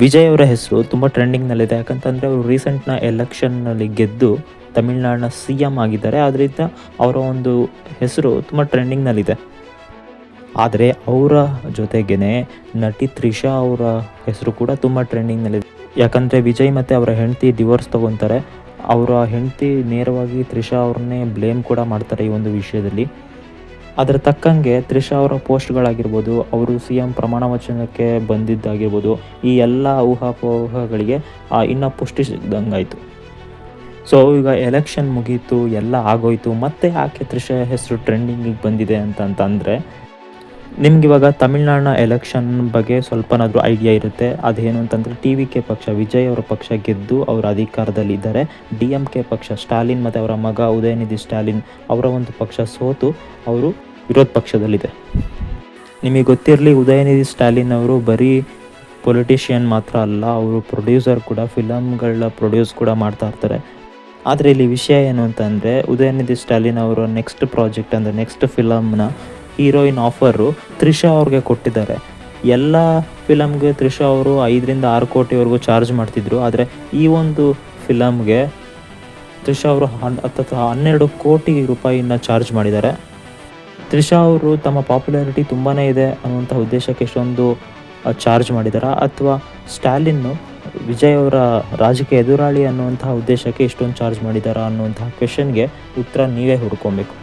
ವಿಜಯ್ ಅವರ ಹೆಸರು ತುಂಬ ಟ್ರೆಂಡಿಂಗ್ನಲ್ಲಿದೆ. ಯಾಕಂತಂದರೆ ಅವರು ರೀಸೆಂಟ್ನ ಎಲೆಕ್ಷನ್ನಲ್ಲಿ ಗೆದ್ದು ತಮಿಳ್ನಾಡಿನ ಸಿ ಎಮ್ ಆಗಿದ್ದಾರೆ. ಆದ್ದರಿಂದ ಅವರ ಒಂದು ಹೆಸರು ತುಂಬ ಟ್ರೆಂಡಿಂಗ್ನಲ್ಲಿದೆ. ಆದರೆ ಅವರ ಜೊತೆಗೇ ನಟಿ ತ್ರಿಷಾ ಅವರ ಹೆಸರು ಕೂಡ ತುಂಬ ಟ್ರೆಂಡಿಂಗ್ನಲ್ಲಿದೆ. ಯಾಕಂದರೆ ವಿಜಯ್ ಮತ್ತು ಅವರ ಹೆಂಡತಿ ಡಿವೋರ್ಸ್ ತೊಗೊತಾರೆ. ಅವರ ಹೆಂಡತಿ ನೇರವಾಗಿ ತ್ರಿಷಾ ಅವ್ರನ್ನೇ ಬ್ಲೇಮ್ ಕೂಡ ಮಾಡ್ತಾರೆ ಈ ಒಂದು ವಿಷಯದಲ್ಲಿ. ಅದರ ತಕ್ಕಂಗೆ ತ್ರಿಷಾ ಅವರ ಪೋಸ್ಟ್ಗಳಾಗಿರ್ಬೋದು, ಅವರು ಸಿ ಎಂ ಪ್ರಮಾಣ ವಚನಕ್ಕೆ ಬಂದಿದ್ದಾಗಿರ್ಬೋದು, ಈ ಎಲ್ಲ ಊಹಾಪೋಹಗಳಿಗೆ ಇನ್ನೂ ಪುಷ್ಟಿ ಸಿಗ್ದಂಗಾಯಿತು. ಸೊ ಈಗ ಎಲೆಕ್ಷನ್ ಮುಗೀತು, ಎಲ್ಲ ಆಗೋಯ್ತು, ಮತ್ತೆ ಯಾಕೆ ತ್ರಿಷಾ ಹೆಸರು ಟ್ರೆಂಡಿಂಗಿಗೆ ಬಂದಿದೆ ಅಂತಂದರೆ, ನಿಮಗಿವಾಗ ತಮಿಳ್ನಾಡಿನ ಎಲೆಕ್ಷನ್ ಬಗ್ಗೆ ಸ್ವಲ್ಪನಾದರೂ ಐಡಿಯಾ ಇರುತ್ತೆ. ಅದೇನು ಅಂತಂದರೆ ಟಿ ವಿ ಕೆ ಪಕ್ಷ, ವಿಜಯ್ ಅವರ ಪಕ್ಷ ಗೆದ್ದು ಅವರು ಅಧಿಕಾರದಲ್ಲಿದ್ದಾರೆ. ಡಿ ಎಂ ಕೆ ಪಕ್ಷ, ಸ್ಟಾಲಿನ್ ಮತ್ತು ಅವರ ಮಗ ಉದಯನಿಧಿ ಸ್ಟಾಲಿನ್ ಅವರ ಒಂದು ಪಕ್ಷ ಸೋತು ಅವರು ವಿರೋಧ ಪಕ್ಷದಲ್ಲಿದೆ. ನಿಮಗೆ ಗೊತ್ತಿರಲಿ, ಉದಯನಿಧಿ ಸ್ಟಾಲಿನ್ ಅವರು ಬರೀ ಪೊಲಿಟಿಷಿಯನ್ ಮಾತ್ರ ಅಲ್ಲ, ಅವರು ಪ್ರೊಡ್ಯೂಸರ್ ಕೂಡ, ಫಿಲಮ್ಗಳ ಪ್ರೊಡ್ಯೂಸ್ ಕೂಡ ಮಾಡ್ತಾ ಇರ್ತಾರೆ. ಆದರೆ ಇಲ್ಲಿ ವಿಷಯ ಏನು ಅಂತಂದರೆ, ಉದಯನಿಧಿ ಸ್ಟಾಲಿನ್ ಅವರ ನೆಕ್ಸ್ಟ್ ಪ್ರಾಜೆಕ್ಟ್ ಅಂದರೆ ನೆಕ್ಸ್ಟ್ ಫಿಲಮ್ನ ಹೀರೋಯಿನ್ ಆಫರು ತ್ರಿಷಾ ಅವ್ರಿಗೆ ಕೊಟ್ಟಿದ್ದಾರೆ. ಎಲ್ಲ ಫಿಲಮ್ಗೆ ತ್ರಿಷಾ ಅವರು 5-6 ಕೋಟಿವರೆಗೂ ಚಾರ್ಜ್ ಮಾಡ್ತಿದ್ರು. ಆದರೆ ಈ ಒಂದು ಫಿಲಮ್ಗೆ ತ್ರಿಷಾ ಅವರು 12 ಕೋಟಿ ರೂಪಾಯಿನ ಚಾರ್ಜ್ ಮಾಡಿದ್ದಾರೆ. ತ್ರಿಷಾ ಅವರು ತಮ್ಮ ಪಾಪ್ಯುಲಾರಿಟಿ ತುಂಬಾ ಇದೆ ಅನ್ನುವಂಥ ಉದ್ದೇಶಕ್ಕೆ ಇಷ್ಟೊಂದು ಚಾರ್ಜ್ ಮಾಡಿದಾರಾ, ಅಥವಾ ಸ್ಟಾಲಿನ್ನು ವಿಜಯ್ ಅವರ ರಾಜಕೀಯ ಎದುರಾಳಿ ಅನ್ನುವಂತಹ ಉದ್ದೇಶಕ್ಕೆ ಇಷ್ಟೊಂದು ಚಾರ್ಜ್ ಮಾಡಿದಾರಾ ಅನ್ನುವಂತಹ ಕ್ವೆಶನ್ಗೆ ಉತ್ತರ ನೀವೇ ಹುಡ್ಕೊಬೇಕು.